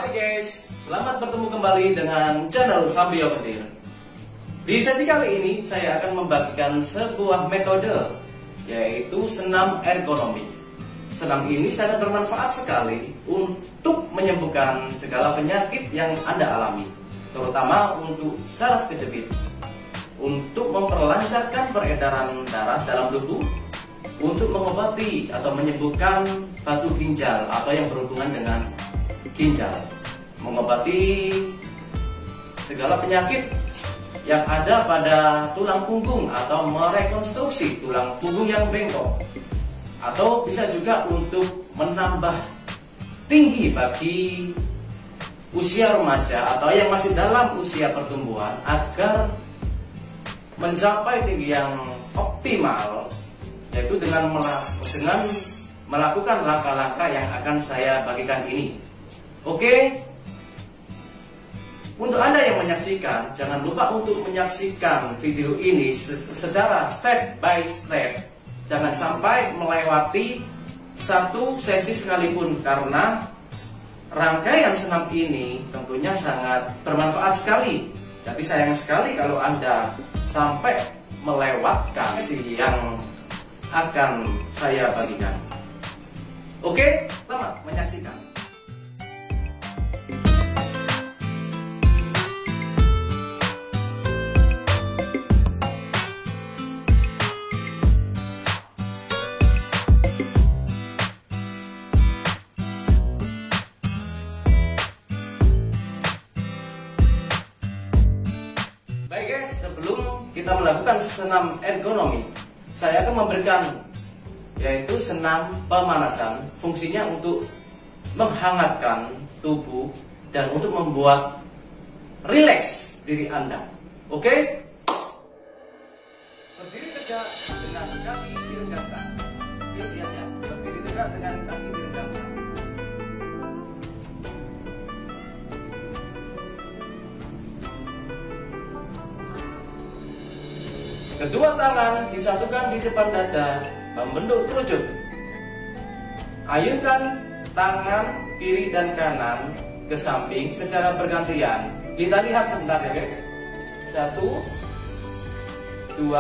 Hai guys, selamat bertemu kembali dengan channel Sambio Hadir. Di sesi kali ini saya akan membagikan sebuah metode, yaitu senam ergonomi. Senam ini sangat bermanfaat sekali untuk menyembuhkan segala penyakit yang Anda alami, terutama untuk saraf kejepit, untuk memperlancarkan peredaran darah dalam tubuh, untuk mengobati atau menyembuhkan batu ginjal atau yang berhubungan dengan ginjal, mengobati segala penyakit yang ada pada tulang punggung atau merekonstruksi tulang punggung yang bengkok, atau bisa juga untuk menambah tinggi bagi usia remaja atau yang masih dalam usia pertumbuhan agar mencapai tinggi yang optimal, yaitu dengan melakukan langkah-langkah yang akan saya bagikan ini. Oke, untuk Anda yang menyaksikan, jangan lupa untuk menyaksikan video ini secara step by step. Jangan sampai melewati satu sesi sekalipun, karena rangkaian senam ini tentunya sangat bermanfaat sekali. Tapi sayang sekali kalau Anda sampai melewatkan sesi yang akan saya bagikan. Oke, selamat menyaksikan. Baik guys, sebelum kita melakukan senam ergonomi, saya akan memberikan yaitu senam pemanasan. Fungsinya untuk menghangatkan tubuh dan untuk membuat rileks diri Anda. Oke? Berdiri tegak dengan kaki direnggangkan. Oke, lihat ya. Berdiri tegak dengan kaki direnggangkan. Kedua tangan disatukan di depan dada, membentuk kerucut. Ayunkan tangan kiri dan kanan ke samping secara bergantian. Kita lihat sebentar ya guys. 1, 2,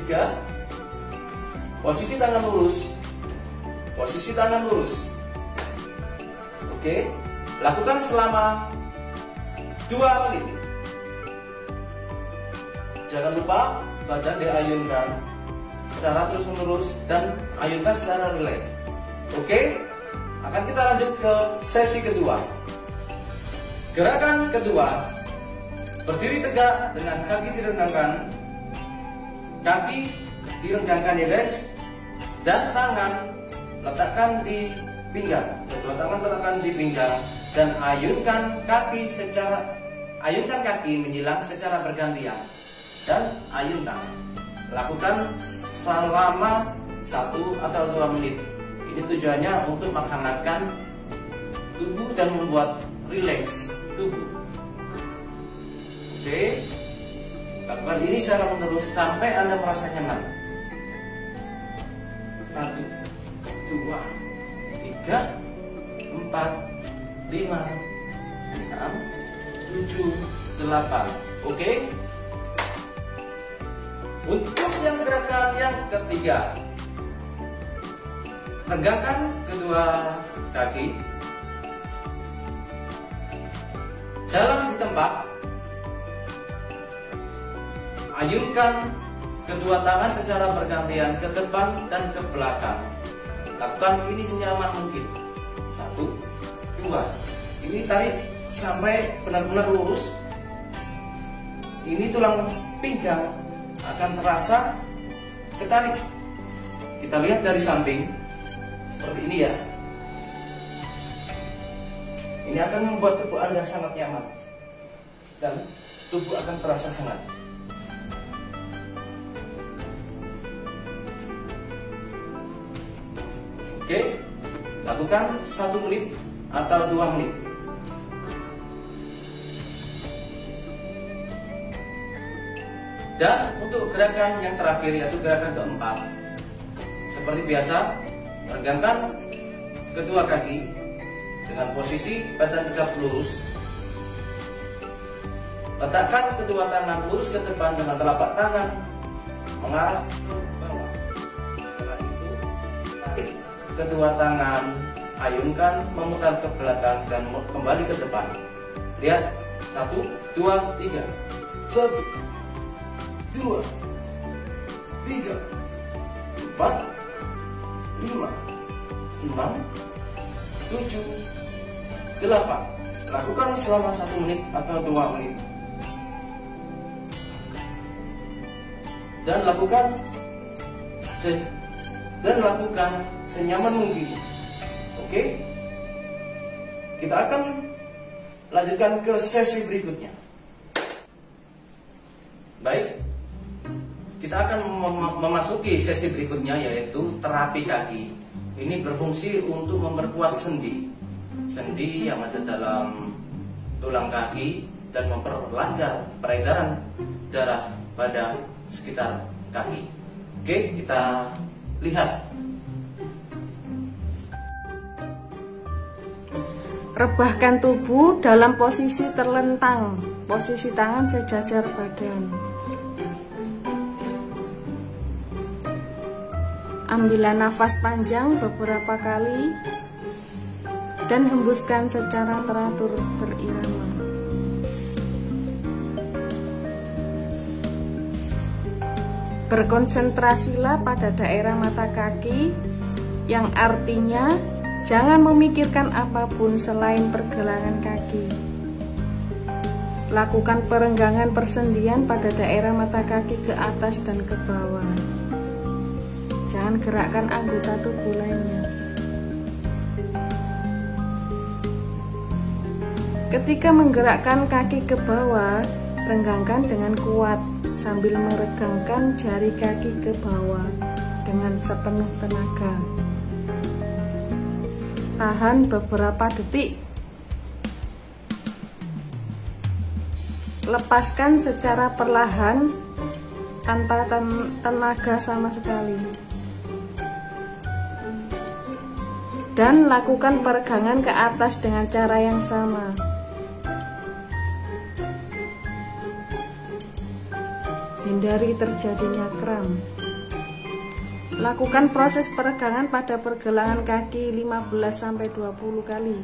3. Posisi tangan lurus. Posisi tangan lurus. Oke, lakukan selama 2 menit. Jangan lupa badan diayunkan secara terus menerus dan ayunkan secara rileks. Oke, akan kita lanjut ke sesi kedua. Gerakan kedua, berdiri tegak dengan kaki direnggangkan. Kaki direnggangkan ya guys, dan tangan letakkan di pinggang. Kedua tangan letakkan di pinggang dan ayunkan kaki menyilang secara bergantian. Dan ayunkan. Lakukan selama 1 atau 2 menit. Ini tujuannya untuk menghangatkan tubuh dan membuat rileks tubuh. Oke, lakukan ini secara menerus sampai Anda merasa nyaman. 1, 2, 3, 4, 5, 6, 7, 8. Oke. Untuk yang gerakan yang ketiga, regangkan kedua kaki, jalan di tempat, ayunkan kedua tangan secara bergantian ke depan dan ke belakang. Lakukan ini senyaman mungkin. 1, 2. Ini tarik sampai benar-benar lurus. Ini tulang pinggang akan terasa ketarik. Kita lihat dari samping seperti ini ya. Ini akan membuat tubuh Anda sangat nyaman dan tubuh akan terasa hangat. Oke, lakukan 1 menit atau 2 menit. Dan untuk gerakan yang terakhir, yaitu gerakan keempat, seperti biasa, regangkan kedua kaki, dengan posisi badan tegap lurus. Letakkan kedua tangan lurus ke depan dengan telapak tangan mengarah ke bawah. Setelah itu, tarik kedua tangan, ayunkan, memutar ke belakang dan kembali ke depan. Lihat, 1, 2, 3. 1, 2, 3, 4, 5, 6, 7, 8. Lakukan selama 1 menit atau 2 menit. Dan lakukan senyaman mungkin. Oke? Kita akan lanjutkan ke sesi berikutnya. Baik. Kita akan memasuki sesi berikutnya, yaitu terapi kaki. Ini berfungsi untuk memperkuat sendi yang ada dalam tulang kaki dan memperlancar peredaran darah pada sekitar kaki. Oke, kita lihat. Rebahkan tubuh dalam posisi terlentang, posisi tangan sejajar badan. Ambillah nafas panjang beberapa kali dan hembuskan secara teratur berirama. Berkonsentrasilah pada daerah mata kaki, yang artinya jangan memikirkan apapun selain pergelangan kaki. Lakukan perenggangan persendian pada daerah mata kaki ke atas dan ke bawah. Jangan gerakkan anggota tubuh lainnya. Ketika menggerakkan kaki ke bawah, renggangkan dengan kuat sambil meregangkan jari kaki ke bawah dengan sepenuh tenaga. Tahan beberapa detik. Lepaskan secara perlahan tanpa tenaga sama sekali. Dan lakukan peregangan ke atas dengan cara yang sama. Hindari terjadinya kram. Lakukan proses peregangan pada pergelangan kaki 15-20 kali.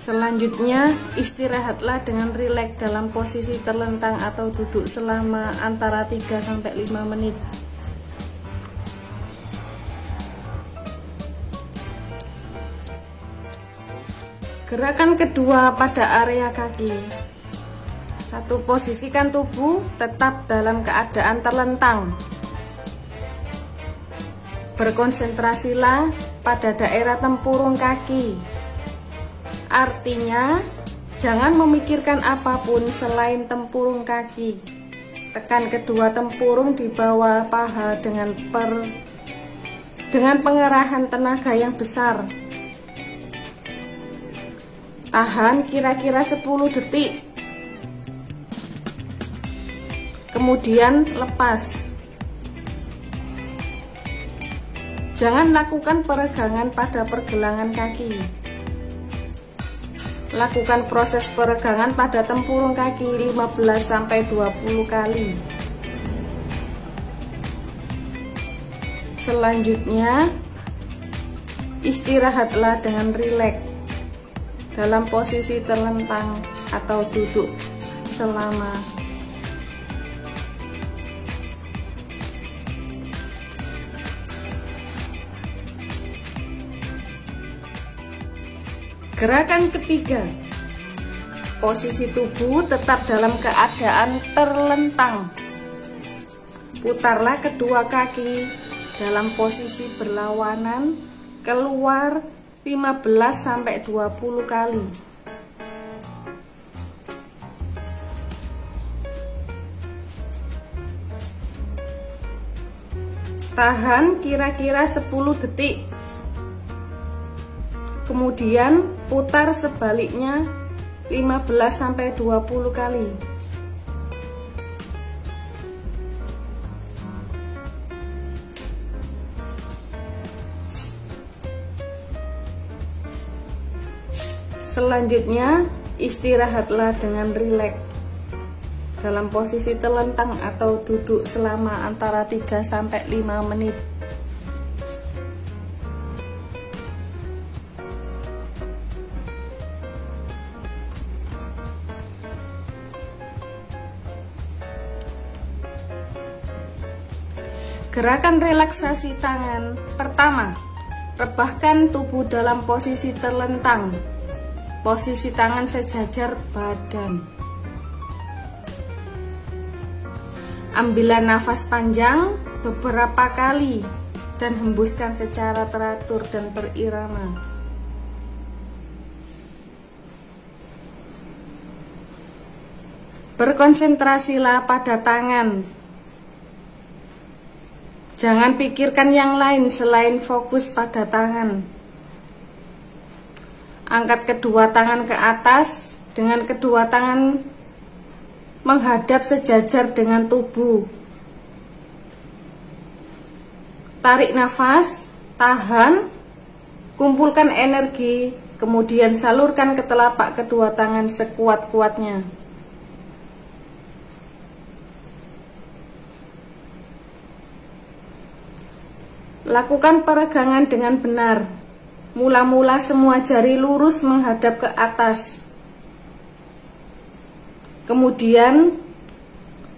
Selanjutnya, istirahatlah dengan rileks dalam posisi terlentang atau duduk selama antara 3-5 menit. Gerakan kedua pada area kaki. 1. Posisikan tubuh tetap dalam keadaan terlentang. Berkonsentrasilah pada daerah tempurung kaki. Artinya, jangan memikirkan apapun selain tempurung kaki. Tekan kedua tempurung di bawah paha dengan pengerahan tenaga yang besar. Tahan kira-kira 10 detik. Kemudian lepas. Jangan lakukan peregangan pada pergelangan kaki. Lakukan proses peregangan pada tempurung kaki 15-20 kali. Selanjutnya, istirahatlah dengan rileks dalam posisi terlentang atau duduk selama Gerakan ketiga. Posisi tubuh tetap dalam keadaan terlentang. Putarlah kedua kaki dalam posisi berlawanan keluar 15-20 kali. Tahan kira-kira 10 detik. Kemudian putar sebaliknya 15-20 kali. Selanjutnya, istirahatlah dengan rileks dalam posisi telentang atau duduk selama antara 3-5 menit. Gerakan relaksasi tangan. Pertama, rebahkan tubuh dalam posisi terlentang. Posisi tangan sejajar badan. Ambillah nafas panjang beberapa kali dan hembuskan secara teratur dan berirama. Berkonsentrasilah pada tangan. Jangan pikirkan yang lain selain fokus pada tangan. Angkat kedua tangan ke atas dengan kedua tangan menghadap sejajar dengan tubuh. Tarik nafas, tahan, kumpulkan energi, kemudian salurkan ke telapak kedua tangan sekuat-kuatnya. Lakukan peregangan dengan benar. Mula-mula semua jari lurus menghadap ke atas. Kemudian,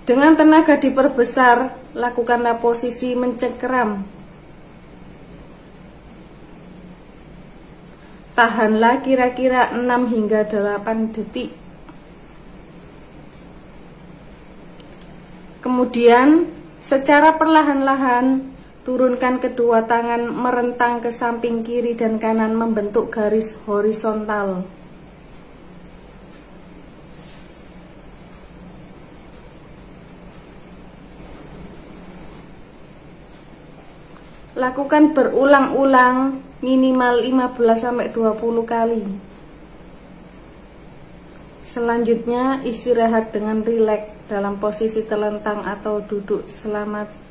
dengan tenaga diperbesar, lakukanlah posisi mencengkeram. Tahanlah kira-kira 6 hingga 8 detik. Kemudian, secara perlahan-lahan, turunkan kedua tangan merentang ke samping kiri dan kanan membentuk garis horizontal. Lakukan berulang-ulang minimal 15-20 kali. Selanjutnya, istirahat dengan rileks dalam posisi telentang atau duduk selama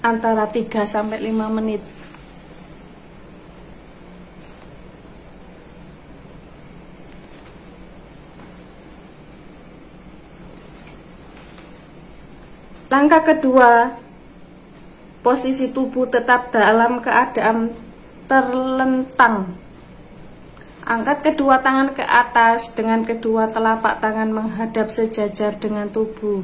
antara 3-5 menit. Langkah kedua, posisi tubuh tetap dalam keadaan terlentang. Angkat kedua tangan ke atas dengan kedua telapak tangan menghadap sejajar dengan tubuh.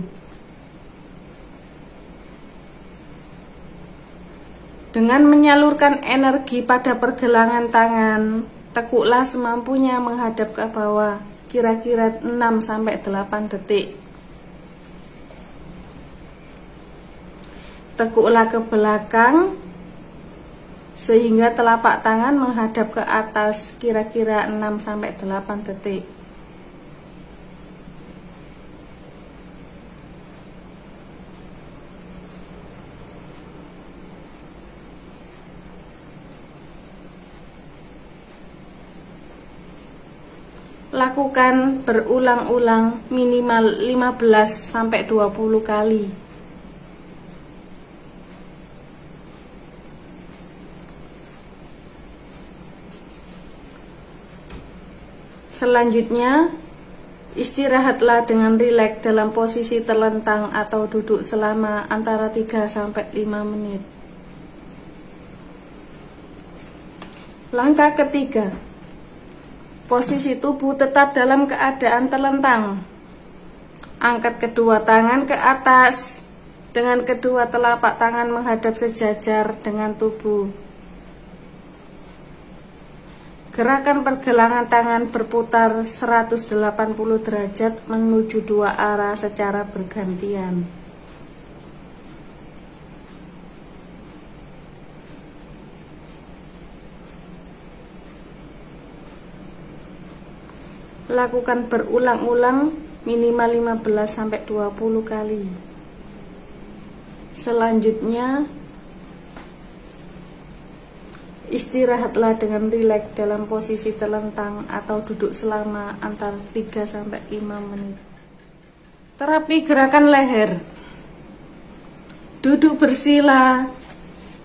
Dengan menyalurkan energi pada pergelangan tangan, tekuklah semampunya menghadap ke bawah, kira-kira 6-8 detik. Tekuklah ke belakang sehingga telapak tangan menghadap ke atas, kira-kira 6-8 detik. Lakukan berulang-ulang minimal 15-20 kali. Selanjutnya, istirahatlah dengan rileks dalam posisi terlentang atau duduk selama antara 3-5 menit. Langkah ketiga, posisi tubuh tetap dalam keadaan terlentang. Angkat kedua tangan ke atas dengan kedua telapak tangan menghadap sejajar dengan tubuh. Gerakan pergelangan tangan berputar 180 derajat menuju dua arah secara bergantian. Lakukan berulang-ulang minimal 15-20 kali. Selanjutnya, istirahatlah dengan rileks dalam posisi terlentang atau duduk selama antara 3-5 menit. Terapi gerakan leher. Duduk bersila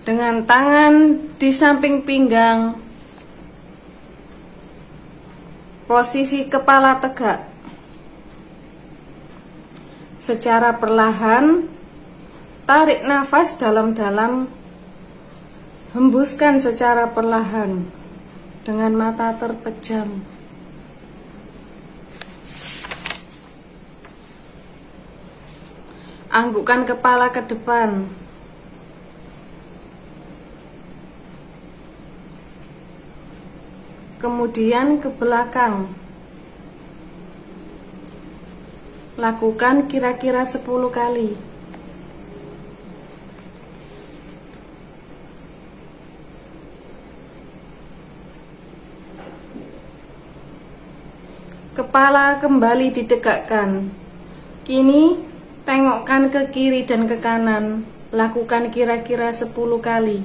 dengan tangan di samping pinggang. Posisi kepala tegak. Secara perlahan, tarik nafas dalam-dalam, hembuskan secara perlahan dengan mata terpejam. Anggukkan kepala ke depan. Kemudian ke belakang. Lakukan kira-kira 10 kali. Kepala kembali ditegakkan. Kini tengokkan ke kiri dan ke kanan. Lakukan kira-kira 10 kali.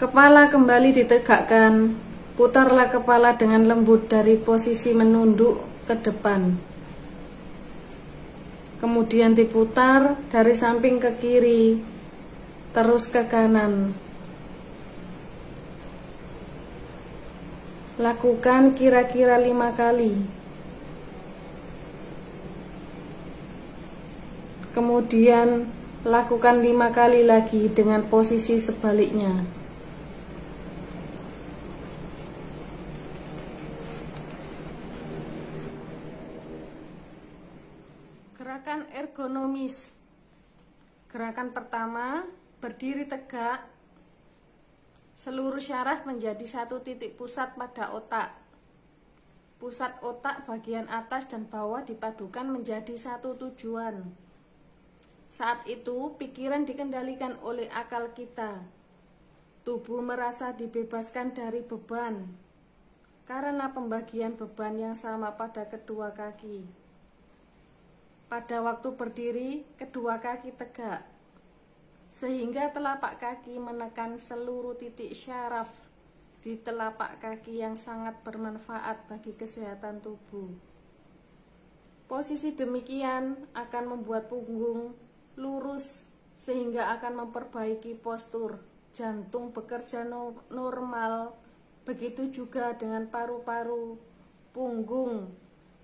Kepala kembali ditegakkan. Putarlah kepala dengan lembut dari posisi menunduk ke depan. Kemudian diputar dari samping ke kiri, terus ke kanan. Lakukan kira-kira 5 kali. Kemudian lakukan 5 kali lagi dengan posisi sebaliknya. Gerakan ergonomis. Gerakan pertama, berdiri tegak. Seluruh syaraf menjadi satu titik pusat pada otak. Pusat otak bagian atas dan bawah dipadukan menjadi satu tujuan. Saat itu, pikiran dikendalikan oleh akal kita. Tubuh merasa dibebaskan dari beban karena pembagian beban yang sama pada kedua kaki. Pada waktu berdiri, kedua kaki tegak, sehingga telapak kaki menekan seluruh titik syaraf di telapak kaki yang sangat bermanfaat bagi kesehatan tubuh. Posisi demikian akan membuat punggung lurus, sehingga akan memperbaiki postur, jantung bekerja normal, begitu juga dengan paru-paru, punggung,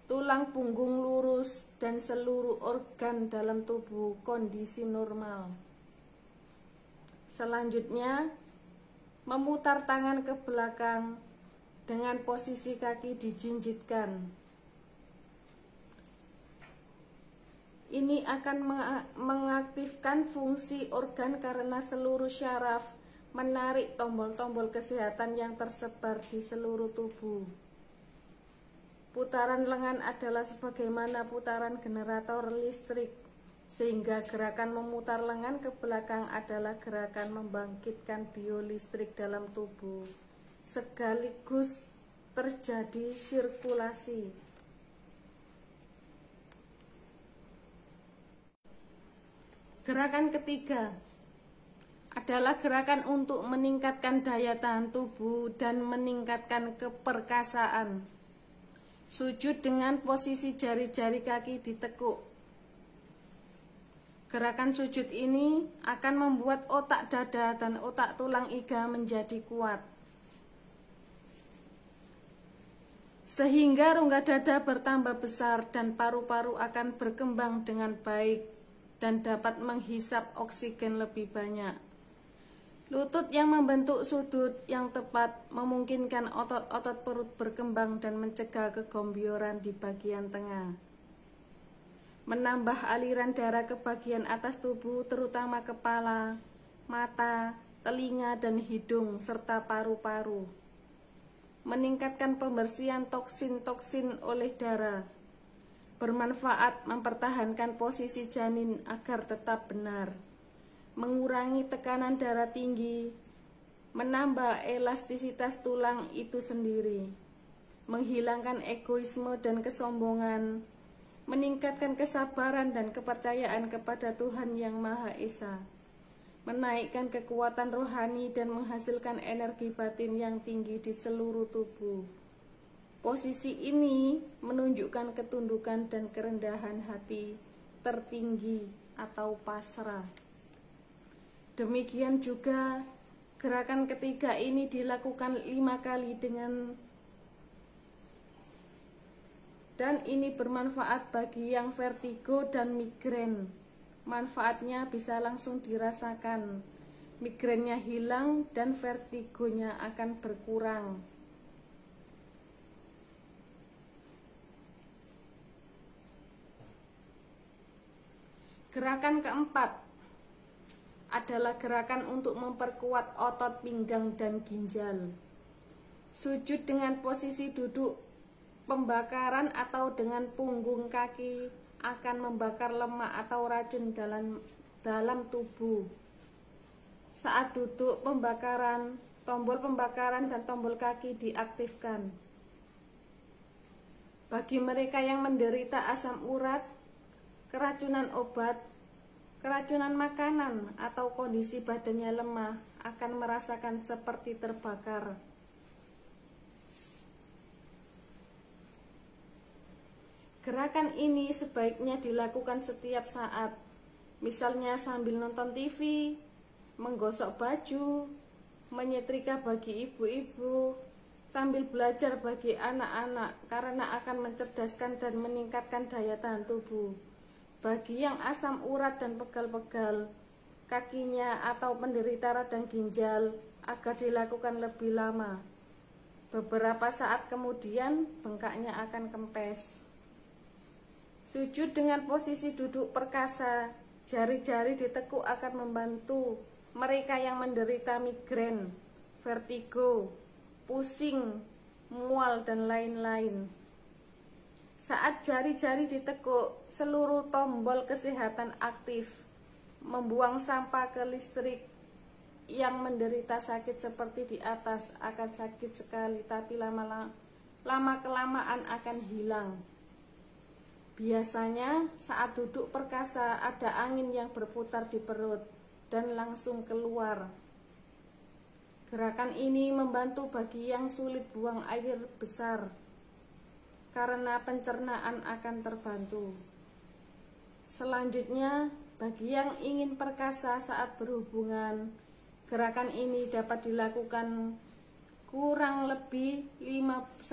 tulang punggung lurus, dan seluruh organ dalam tubuh kondisi normal. Selanjutnya, memutar tangan ke belakang dengan posisi kaki dijinjitkan. Ini akan mengaktifkan fungsi organ karena seluruh syaraf menarik tombol-tombol kesehatan yang tersebar di seluruh tubuh. Putaran lengan adalah sebagaimana putaran generator listrik, sehingga gerakan memutar lengan ke belakang adalah gerakan membangkitkan biolistrik dalam tubuh, sekaligus terjadi sirkulasi. Gerakan ketiga adalah gerakan untuk meningkatkan daya tahan tubuh dan meningkatkan keperkasaan. Sujud dengan posisi jari-jari kaki ditekuk. Gerakan sujud ini akan membuat otak dada dan otak tulang iga menjadi kuat, sehingga rongga dada bertambah besar dan paru-paru akan berkembang dengan baik dan dapat menghisap oksigen lebih banyak. Lutut yang membentuk sudut yang tepat memungkinkan otot-otot perut berkembang dan mencegah kegombyoran di bagian tengah. Menambah aliran darah ke bagian atas tubuh, terutama kepala, mata, telinga, dan hidung, serta paru-paru. Meningkatkan pembersihan toksin-toksin oleh darah. Bermanfaat mempertahankan posisi janin agar tetap benar. Mengurangi tekanan darah tinggi, menambah elastisitas tulang itu sendiri, menghilangkan egoisme dan kesombongan, meningkatkan kesabaran dan kepercayaan kepada Tuhan Yang Maha Esa, menaikkan kekuatan rohani dan menghasilkan energi batin yang tinggi di seluruh tubuh. Posisi ini menunjukkan ketundukan dan kerendahan hati tertinggi atau pasrah. Demikian juga gerakan ketiga ini dilakukan 5 kali dan ini bermanfaat bagi yang vertigo dan migrain. Manfaatnya bisa langsung dirasakan. Migrainnya hilang dan vertigonya akan berkurang. Gerakan keempat adalah gerakan untuk memperkuat otot pinggang dan ginjal. Sujud dengan posisi duduk pembakaran atau dengan punggung kaki akan membakar lemak atau racun dalam tubuh. Saat duduk pembakaran, tombol pembakaran dan tombol kaki diaktifkan. Bagi mereka yang menderita asam urat, keracunan obat, keracunan makanan, atau kondisi badannya lemah akan merasakan seperti terbakar. Gerakan ini sebaiknya dilakukan setiap saat, misalnya sambil nonton TV, menggosok baju, menyetrika bagi ibu-ibu, sambil belajar bagi anak-anak karena akan mencerdaskan dan meningkatkan daya tahan tubuh. Bagi yang asam urat dan pegal-pegal kakinya atau penderita radang ginjal agar dilakukan lebih lama. Beberapa saat kemudian bengkaknya akan kempes. Sujud dengan posisi duduk perkasa, jari-jari ditekuk akan membantu mereka yang menderita migrain, vertigo, pusing, mual, dan lain-lain. Saat jari-jari ditekuk, seluruh tombol kesehatan aktif, membuang sampah ke listrik. Yang menderita sakit seperti di atas akan sakit sekali, tapi lama-kelamaan akan hilang. Biasanya saat duduk perkasa ada angin yang berputar di perut dan langsung keluar. Gerakan ini membantu bagi yang sulit buang air besar karena pencernaan akan terbantu. Selanjutnya, bagi yang ingin perkasa saat berhubungan, gerakan ini dapat dilakukan kurang lebih 15-20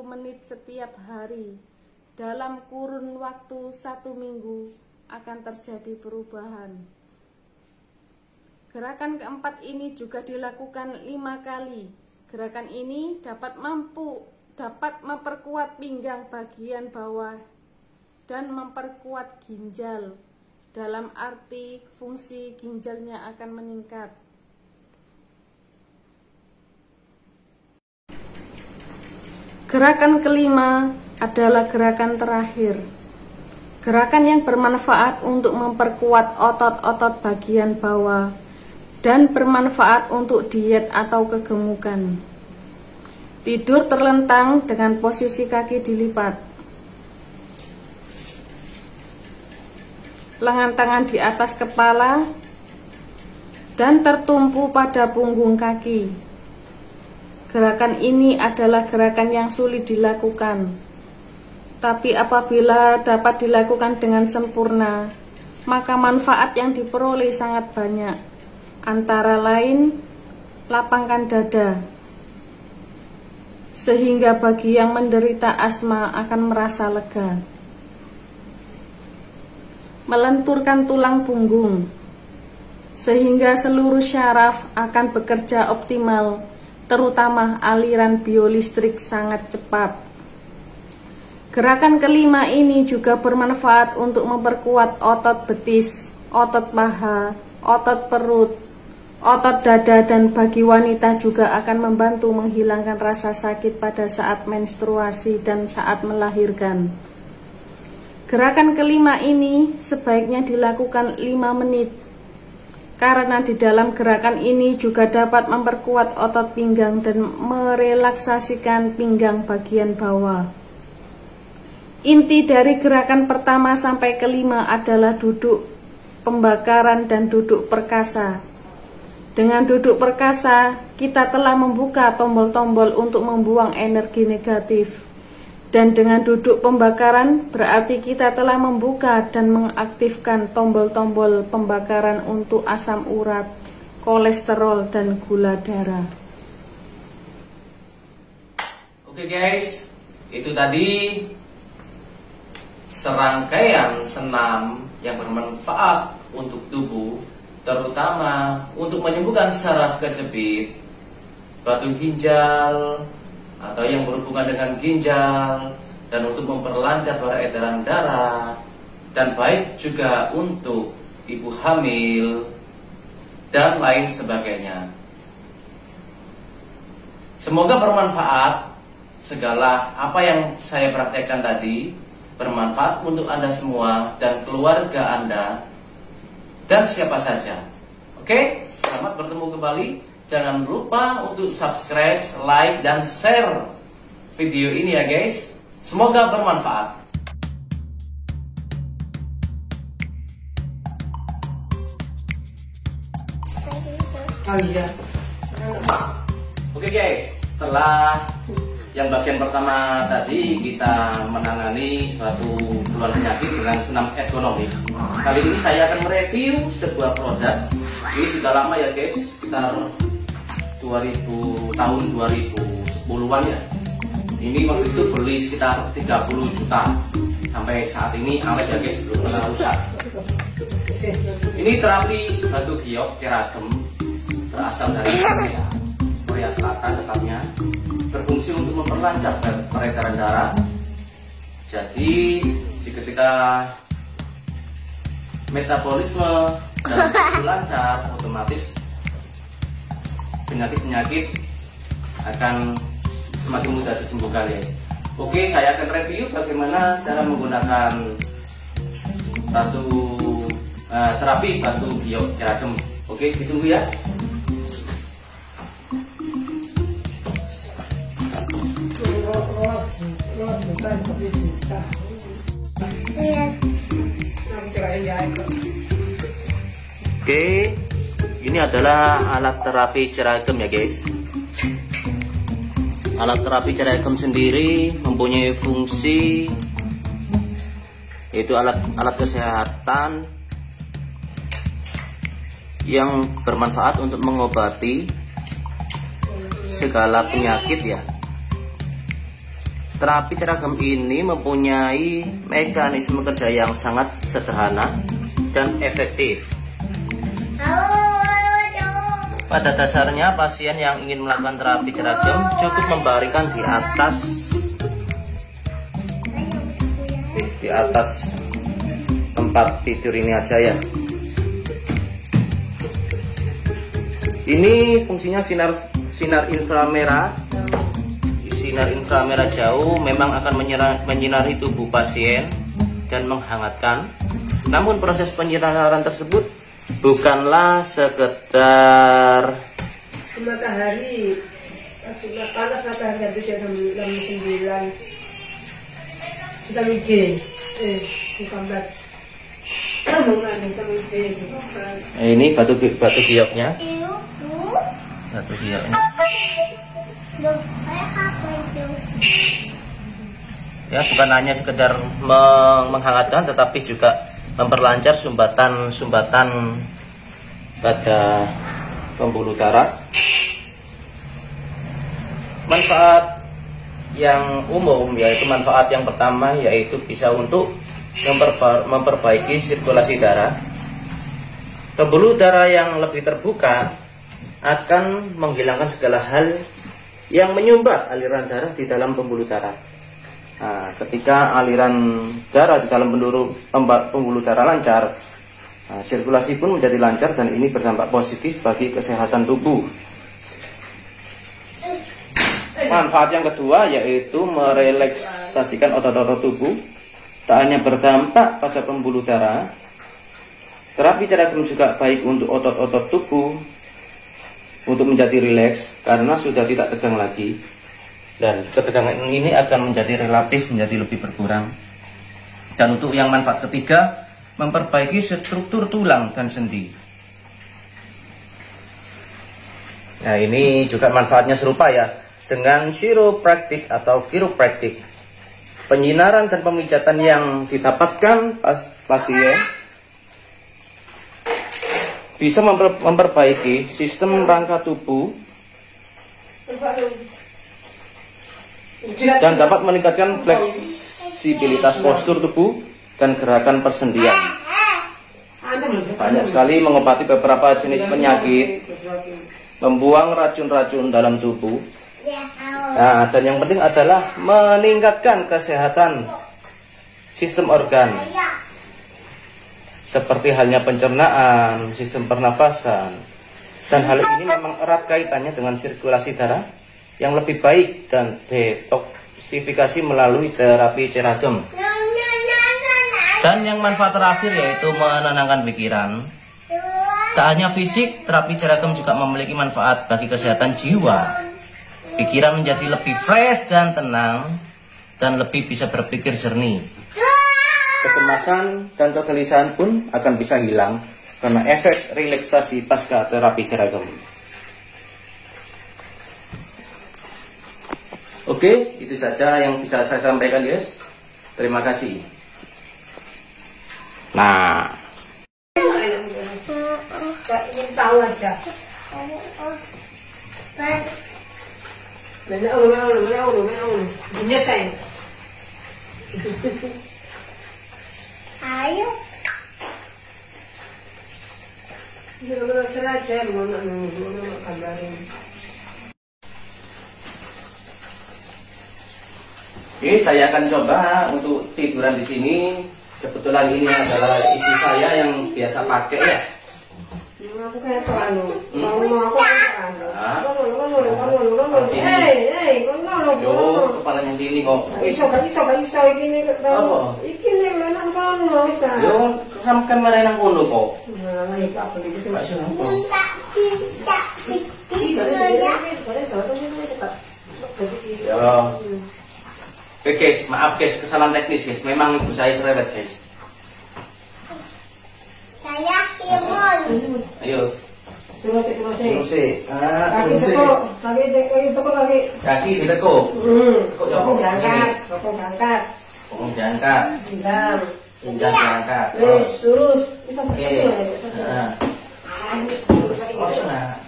menit setiap hari. Dalam kurun waktu 1 minggu akan terjadi perubahan. Gerakan keempat ini juga dilakukan 5 kali. Gerakan ini dapat memperkuat pinggang bagian bawah dan memperkuat ginjal. Dalam arti fungsi ginjalnya akan meningkat. Gerakan kelima adalah gerakan terakhir. Gerakan yang bermanfaat untuk memperkuat otot-otot bagian bawah dan bermanfaat untuk diet atau kegemukan. Tidur terlentang dengan posisi kaki dilipat. Lengan tangan di atas kepala dan tertumpu pada punggung kaki. Gerakan ini adalah gerakan yang sulit dilakukan, tapi apabila dapat dilakukan dengan sempurna, maka manfaat yang diperoleh sangat banyak. Antara lain, lapangkan dada, sehingga bagi yang menderita asma akan merasa lega. Melenturkan tulang punggung, sehingga seluruh syaraf akan bekerja optimal, terutama aliran biolistrik sangat cepat. Gerakan kelima ini juga bermanfaat untuk memperkuat otot betis, otot paha, otot perut, otot dada, dan bagi wanita juga akan membantu menghilangkan rasa sakit pada saat menstruasi dan saat melahirkan. Gerakan kelima ini sebaiknya dilakukan 5 menit. Karena di dalam gerakan ini juga dapat memperkuat otot pinggang dan merelaksasikan pinggang bagian bawah. Inti dari gerakan pertama sampai kelima adalah duduk pembakaran dan duduk perkasa. Dengan duduk perkasa, kita telah membuka tombol-tombol untuk membuang energi negatif. Dan dengan duduk pembakaran, berarti kita telah membuka dan mengaktifkan tombol-tombol pembakaran untuk asam urat, kolesterol, dan gula darah. Oke guys, itu tadi serangkaian senam yang bermanfaat untuk tubuh, terutama untuk menyembuhkan saraf kejepit, batu ginjal, atau yang berhubungan dengan ginjal, dan untuk memperlancar peredaran darah, dan baik juga untuk ibu hamil, dan lain sebagainya. Semoga bermanfaat. Segala apa yang saya praktekkan tadi bermanfaat untuk Anda semua dan keluarga Anda dan siapa saja. Oke, selamat bertemu kembali. Jangan lupa untuk subscribe, like, dan share video ini ya guys. Semoga bermanfaat. Oke guys, setelah yang bagian pertama tadi kita menangani suatu keluhan penyakit dengan senam ergonomi. Kali ini saya akan mereview sebuah produk. Ini sudah lama ya guys, sekitar tahun 2010-an ya. Ini waktu itu beli sekitar 30 juta. Sampai saat ini awet ya guys, belum pernah rusak. Ini terapi batu giok ceragem, berasal dari Korea Selatan tepatnya. Berfungsi untuk memperlancar peredaran darah. Jadi ketika metabolisme dan lancar, otomatis penyakit-penyakit akan semakin mudah disembuhkan ya. Oke, saya akan review bagaimana cara menggunakan terapi batu giok ceragem. Oke, ditunggu ya. Oke, ini adalah alat terapi ceragem ya guys. Alat terapi ceragem sendiri mempunyai fungsi, yaitu alat kesehatan yang bermanfaat untuk mengobati segala penyakit ya. Terapi ceragem ini mempunyai mekanisme kerja yang sangat sederhana dan efektif. Pada dasarnya, pasien yang ingin melakukan terapi ceragem cukup membaringkan di atas tempat tidur ini aja ya. Ini fungsinya sinar inframerah. Sinar inframerah jauh memang akan menyinari tubuh pasien dan menghangatkan. Namun proses penyinaran tersebut bukanlah sekedar matahari, panas matahari habis jam 9, vitamin D, vitamin D. Ini batu gioknya. Batu gioknya. Ya, bukan hanya sekedar menghangatkan, tetapi juga memperlancar sumbatan pada pembuluh darah. Manfaat yang umum, yaitu manfaat yang pertama, yaitu bisa untuk memperbaiki sirkulasi darah. Pembuluh darah yang lebih terbuka akan menghilangkan segala hal yang menyumbat aliran darah di dalam pembuluh darah. Nah, ketika aliran darah di dalam pembuluh darah lancar, sirkulasi pun menjadi lancar dan ini berdampak positif bagi kesehatan tubuh. Manfaat yang kedua yaitu merelaksasikan otot-otot tubuh. Tak hanya berdampak pada pembuluh darah, terapi ceragem juga baik untuk otot-otot tubuh untuk menjadi rileks karena sudah tidak tegang lagi. Dan ketegangan ini akan menjadi lebih berkurang. Dan untuk yang manfaat ketiga, memperbaiki struktur tulang dan sendi. Nah, ini juga manfaatnya serupa ya dengan chiropraktik atau kiropraktik. Penyinaran dan pemijatan yang didapatkan pasien bisa memperbaiki sistem rangka tubuh dan dapat meningkatkan fleksibilitas postur tubuh dan gerakan persendian. Banyak sekali mengobati beberapa jenis penyakit, membuang racun-racun dalam tubuh. Nah, dan yang penting adalah meningkatkan kesehatan sistem organ, seperti halnya pencernaan, sistem pernafasan. Dan hal ini memang erat kaitannya dengan sirkulasi darah yang lebih baik dan detoksifikasi melalui terapi ceragem. Dan yang manfaat terakhir yaitu menenangkan pikiran. Tak hanya fisik, terapi ceragem juga memiliki manfaat bagi kesehatan jiwa. Pikiran menjadi lebih fresh dan tenang, dan lebih bisa berpikir jernih. Kecemasan dan kegelisahan pun akan bisa hilang karena efek relaksasi pasca terapi ceragem. Oke, itu saja yang bisa saya sampaikan, guys. Terima kasih. Nah, ingin tahu aja. Menyesal. Ayo. Serah aja, mau kabarin. oke, saya akan coba untuk tiduran di sini. Kebetulan ini adalah ibu saya yang biasa pakai ya. Aku kayak terlalu. Mau aku Yo, kepalanya sini kok. iso iki Apa? iki nek menak kono wis ta. Yo, kan marah nang kono kok. Nah, iki apa iki Pak Sun. Yo. Oke guys, maaf guys, kesalahan teknis guys. Memang ibu saya cerewet guys. Saya Imon. Ayo, Terus. terus Kaki teko, kaki. kaki ditekuk. Tekuk yo. Kok angkat. Diangkat. Diam. Pinggang diangkat. Wis, terus. Oke. Terus ojo nah.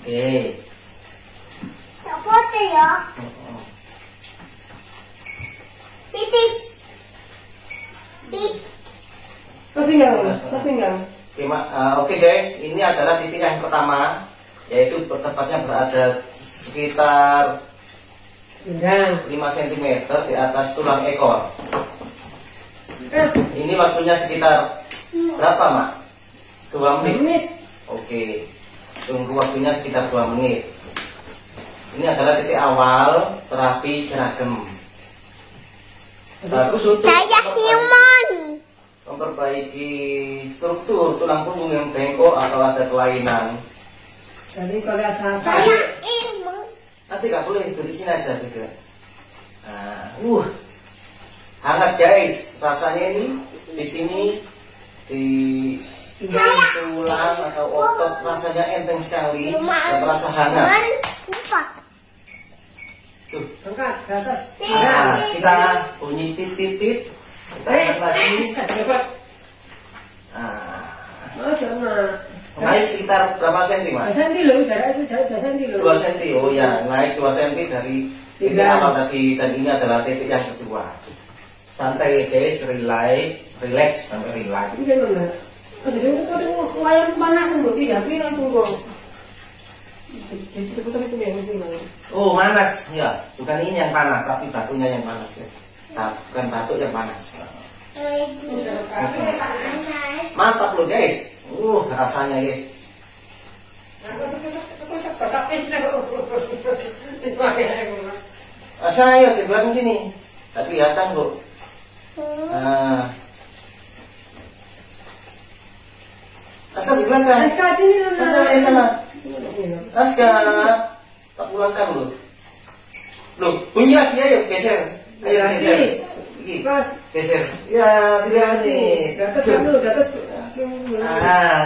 Oke. Apa tuh ya? Titik. Titik. Tinggal. Oke guys, ini adalah titik yang pertama, yaitu tepatnya berada sekitar 5 cm di atas tulang ekor. Ini waktunya sekitar berapa, Mak? 2 menit. Oke, tunggu waktunya sekitar 2 menit. Ini adalah titik awal terapi ceragem. Bagus untuk Saya Imon. memperbaiki struktur tulang punggung yang bengkok atau ada kelainan. Jadi kalau asal Saya Imon. Nanti nggak boleh di sini aja gitu. Nah, hangat guys, rasanya ini di sini di tulang atau otot rasanya enteng sekali dan terasa hangat. Tuh. angkat ke atas. Nah, kita bunyi titit. Kita angkat lagi. Nah, Jangan. naik sekitar berapa senti, Mas? 2 senti loh, jarak itu 2 senti loh. 2 cm. Oh ya, naik 2 cm dari titik awal tadi, dan ini adalah titik yang kedua. Santai guys, relax sampai relax. Ini gimana? Aduh, wayang panas tuh, tidak kira tunggu. Jadi itu yang Oh, panas ya, bukan ini yang panas, tapi batunya yang panas ya. Nah, bukan batu yang panas. Mantap loh guys. Rasanya guys. Saya di belakang sini. Tak kelihatan kok. Asal di belakang. Aska sini Asal sana. Aska. Tak pulangkan loh. Loh, bunyi lagi ayo geser. Ayo geser. Geser. Ya, tidak nih. Di atas dulu, di atas.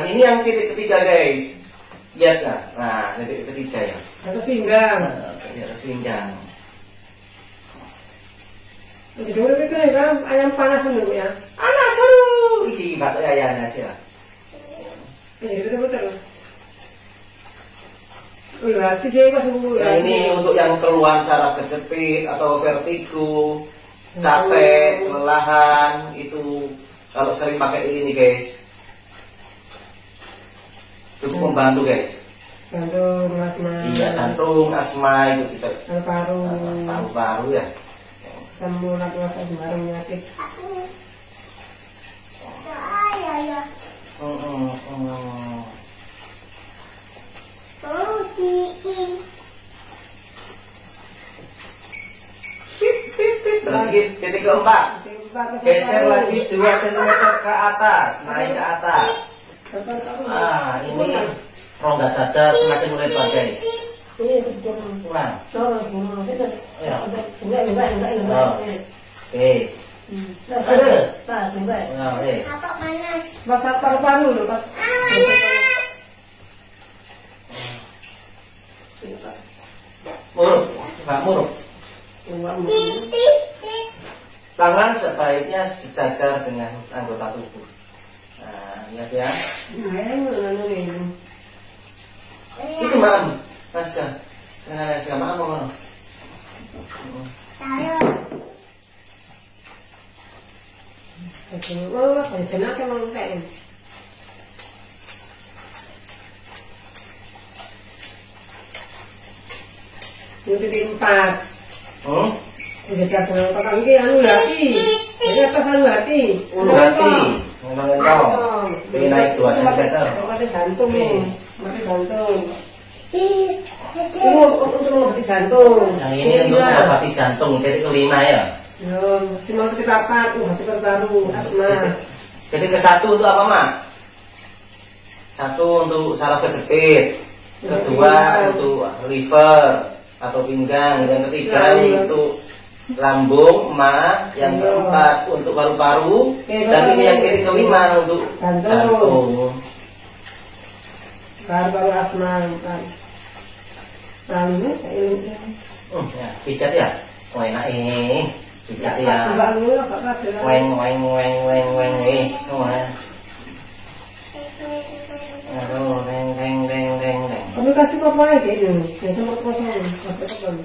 Ini yang titik ketiga guys. Lihat nggak? Nah, titik ketiga ya. Atas pinggang. Di atas pinggang. Jadi dulu itu kan ayam panas dulu ya. Anak seru. Iki batuk ayahnya sih lah. Ini betul-betul. Hati sih pas Ya, ini untuk yang keluhan saraf kejepit atau vertigo, capek, kelelahan, itu kalau sering pakai ini guys, cukup membantu guys. jantung, asma. Iya, jantung, asma itu kita Paru-paru. paru-paru ya. Sembuh rasa sembarang penyakit. Ayah. Mm. Oh, diin. Lagi titik keempat. Geser lagi 2 cm ke atas, naik ke atas. Ah, ini rongga dada semakin lebar guys. Ulang. Ya. Oke. Nah, Apa panas? Masak paru-paru loh pas. Muruk, nggak muruk. Titik. Tangan sebaiknya sejajar dengan anggota tubuh. Nah, lihat ya. Itu maaf, Naskah. Naskah maaf mau. Tayo. Oh, jangan kan mau kain. Titik 4. Sejajar dengan kakak ini anu hati. Jadi atas anu hati. Ulu hati, ngomongin kau. Ini naik 2 cm. Mati jantung nih. Mati jantung. Ini untuk mengobati jantung. Yang ini untuk mengobati jantung, titik kelima ya. Ya, cuma titik 8, hati paru-paru, asma. Titik ke-1 untuk apa, Mak? 1 untuk saraf kejepit. Kedua untuk liver atau pinggang. Yang ketiga untuk lambung, Ma. Yang keempat untuk paru-paru. Dan ini yang titik kelima untuk jantung. Paru-paru, asma. Lalu ini Ya, pijat ya. Oh, enak pijat ya. weng. Weng. Aduh, reng. Kamu kasih apa aja ini? Ya sama kosong.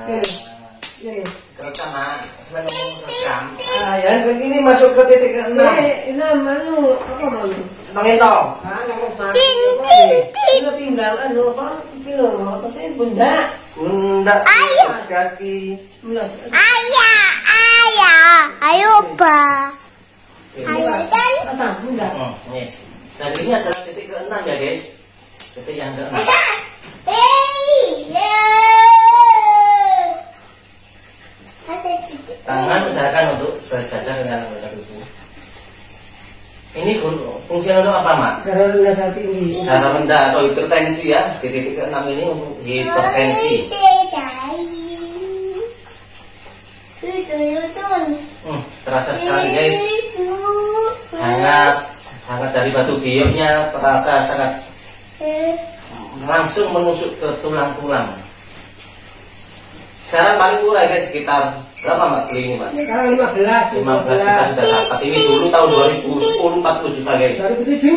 Ini. Rekam, Mak. Sebelum rekam. Ya, ini masuk ke titik ke-6. Ini manu apa manu? Mengento. Nomor 1. Ini pinggang anu apa? Kilo apa sih bunda? Bunda kaki. Ayah. Ayo, Pak. Ayo, dan. Pasang bunda. Yes. Dan ini adalah titik ke-6 ya, guys. Titik yang ke-6. Tangan usahakan untuk sejajar dengan anggota tubuh. Ini fungsinya untuk apa, Mak? Darah rendah darah tinggi. Darah rendah atau hipertensi ya. Di titik ke-6 ini untuk hipertensi. Terasa sekali, guys. Hangat dari batu gioknya terasa sangat langsung menusuk ke tulang-tulang. Sekarang paling murah guys, sekitar berapa Mak beli ini Mak? Sekarang 15 juta sudah dapat. Ini dulu tahun 2010 40 juta guys. 2007.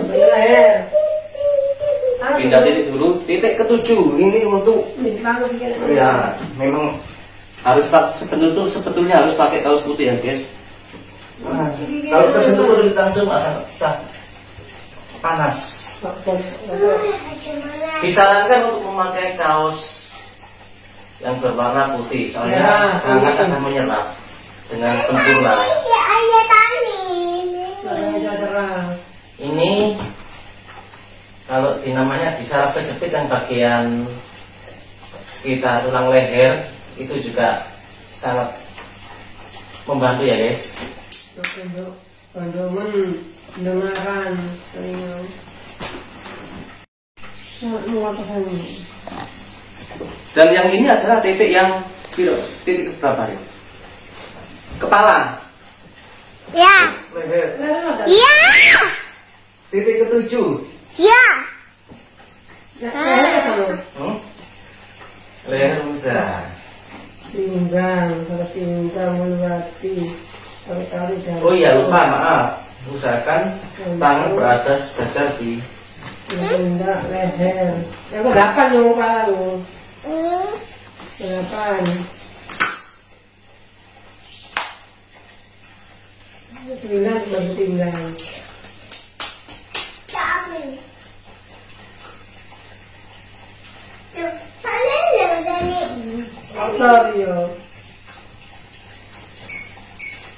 Leher. Pindah titik dulu, titik ke-7 ini untuk ya memang harus sebetulnya harus pakai kaos putih ya guys. Nah, kalau tersentuh kulit langsung akan panas. Disarankan untuk memakai kaos yang berwarna putih soalnya hangat akan menyerap dengan sempurna. Ini kalau dinamanya di saraf kejepit yang bagian sekitar tulang leher itu juga sangat membantu ya guys. Pandangan, pendengaran, telinga. Dan yang ini adalah titik yang titik berapa ya? Kepala. Ya. Leher. Ya. Titik Ya. Leher sama. Leher udah. Pinggang, kalau pinggang melewati. Tarik jangan. Oh iya, lupa, maaf. Usahakan tangan beratas datar di Pundak, leher. Yang ke-8 yang kalau. 8. 9 baru pinggang. Tapi. Tuh, kalian jangan tadi. Kotor yo.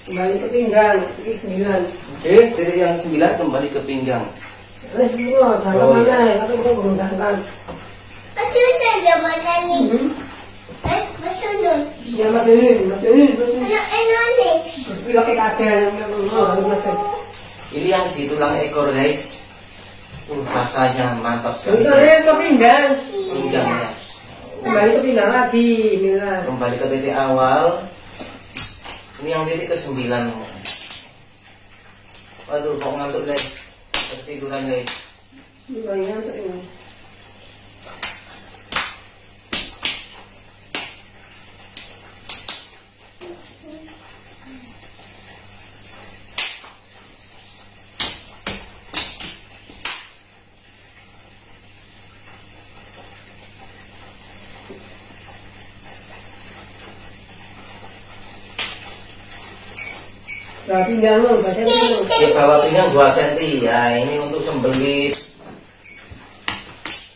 Kembali ke pinggang, ini 9. Oke, titik yang 9 kembali ke pinggang. Semua, kalau Oh, mana iya. ya, aku mau menggunakan. Masih saja mana nih? Masuk dulu. Ya masukin. Enak nih. Pilih ke kakek yang memang masuk. Ini yang di tulang ekor, guys. Rasanya mantap sekali. Contohnya ke pinggang. Pinggang ya. Kembali ke pinggang lagi, Mila. Kembali ke titik awal. Ini yang titik ke-9. Waduh, kok ngantuk, guys. Ketiduran, guys. Lumayan tuh ini. Nah, pinggang lo, baca dulu. Di bawah pinggang 2 cm. Ya, ini untuk sembelit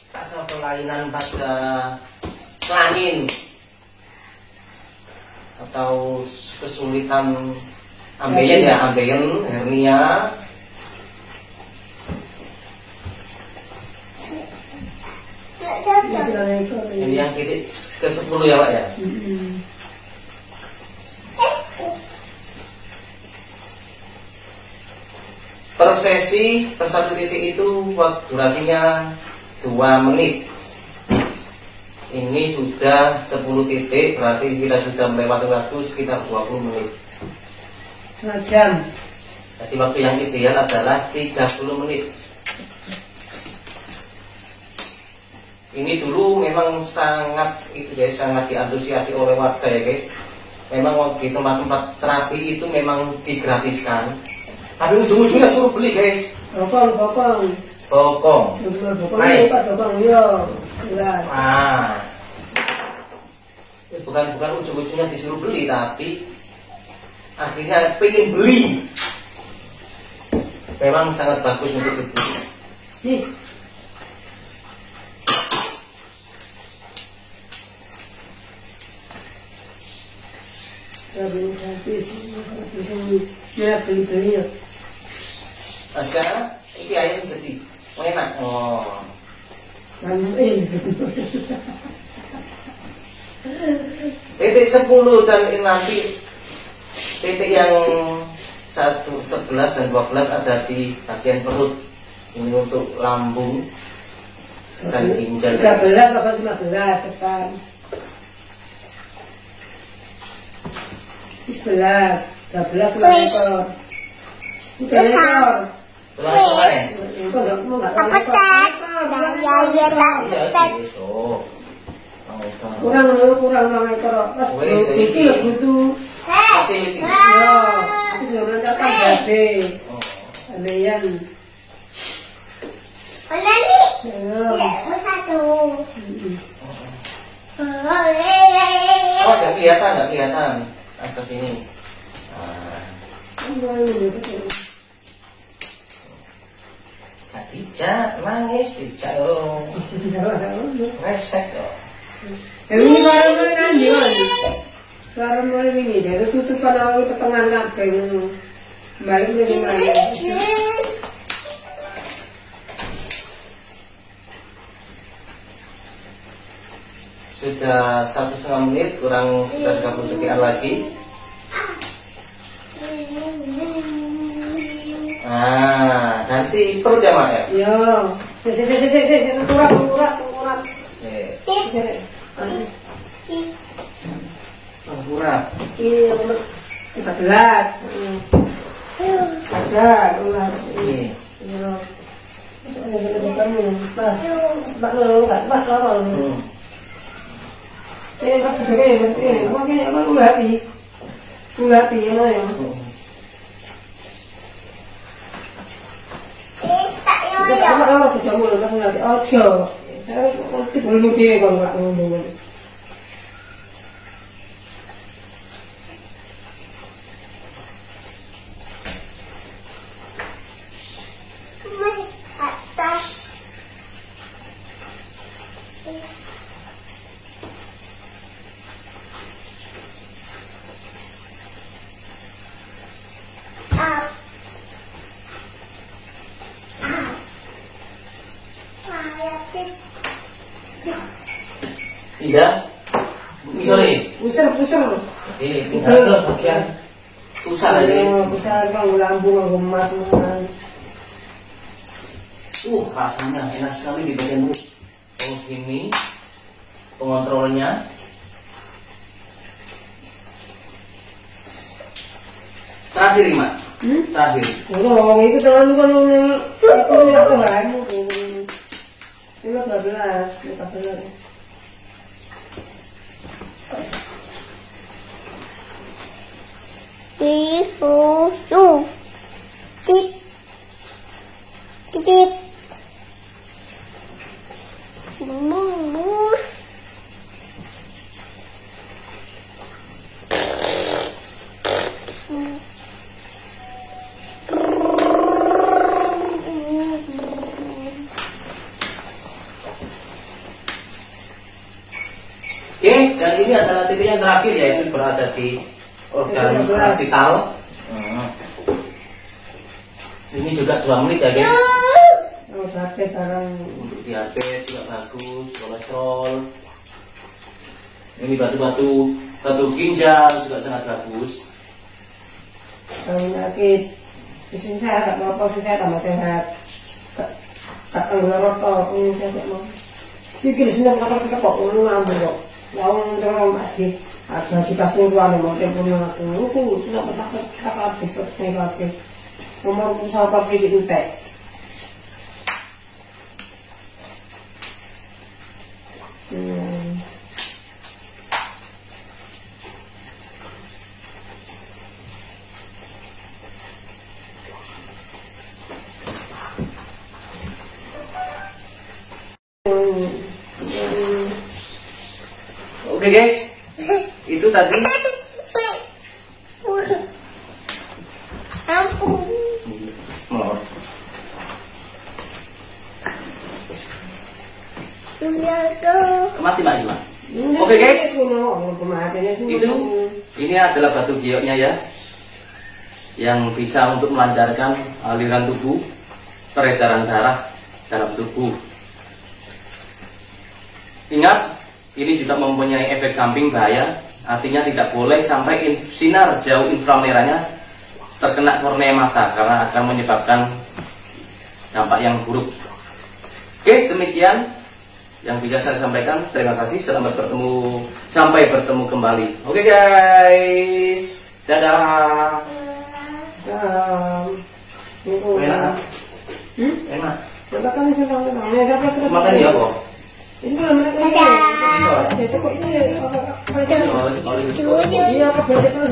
atau kelainan pada kelamin atau kesulitan ambeien ya, ambeien, hernia. Ini yang titik ke-10 ya, Pak ya. Per sesi, per satu titik itu durasinya 2 menit. Ini sudah 10 titik, berarti kita sudah melewati waktu sekitar 20 menit. 2 jam. Jadi waktu yang ideal adalah 30 menit. Ini dulu memang sangat sangat diantusiasi oleh warga ya, guys. Memang di tempat-tempat terapi itu memang digratiskan. Tapi ujung-ujungnya suruh beli, guys. Bokong. Bokong. Bokong Naik. ini Pak, bokong yo. Enggak. Bukan ujung-ujungnya disuruh beli, tapi akhirnya pengen beli. Memang sangat bagus untuk tubuh. Nih. Habis ya beli-beli ya. Nah sekarang ini ayam sedih, enak. Oh, titik 10 dan ini nanti titik yang 1, 11 dan 12 ada di bagian perut. Ini untuk lambung dan ginjal. 13 apa 15 depan. 11, 12 tulang ekor. Tulang ekor. Tulang ekor ya? Itu enggak mau enggak tulang Apa ekor. tak? Ya Iya, tak. besok. Kurang tulang ekor. Pas Wes, iki lho butuh. Facility. Yo, aku sudah menetapkan babe. Oh. Kalian. Mana nih? Yo. Ya, satu. Oh, nggak kelihatan atas ini. Tidak nangis, tidak dong. Resek dong. Ini barang mulai nanti barang mulai ini dari tutupan awal ke tengah kabeh ngono. Balik dari mana? Sudah 1,5 menit, kurang sekitar 30 sekian lagi. Nah, nanti perut ya, Mak ya? Yo, tengkurat. Tengkurap. Iya, nomor 14. Ada ular. Ini. Yo. Pas, bak lo nggak pas lo. Ini pas sudah kayak begini, makanya apa lu hati ya no ya. Kita sama orang kerja mulu kan nggak ojo. Saya belum dia kalau nggak ngomong. Atas. Up. Tidak. Sorry. Pusar. Tinggal ke bagian pusar aja guys. Pusar bang, lambung, gemas, Rasanya enak sekali di bagian mulut. Oh ini pengontrolnya. Terakhir Ima. Terakhir. Oh, itu tangan kan itu aku hamu. Ini 15. Di susu. Tip. Mus. Oke, dan ini adalah titik yang terakhir yaitu berada di organ vital. Ini juga 2 menit ya guys. Oh, diabetes barang. Untuk diabetes juga bagus, kolesterol. Ini batu ginjal juga sangat bagus. Kalau penyakit istri saya tak mau apa, saya tambah sehat. Tak anggula rokok, ini saya tak mau. Pikir sini kita kok ngambil kok. Lawan terus masih ada dikasih uang mau punya aku sudah tak kabeh nomor usaha kabeh di entek. Oke guys, itu tadi Ampun. mati Mak Ima. Oke guys, itu ini adalah batu gioknya ya, yang bisa untuk melancarkan aliran tubuh, peredaran darah dalam tubuh. Ingat, ini juga mempunyai efek samping bahaya, artinya tidak boleh sampai sinar jauh inframerahnya terkena kornea mata karena akan menyebabkan dampak yang buruk. Oke, demikian yang bisa saya sampaikan. Terima kasih, selamat bertemu, sampai bertemu kembali. Oke guys, dadah. Enak. Enak. Makan ya kok. Ini kalau mereka itu kok ini Oh, itu kalau itu. iya apa beda kalau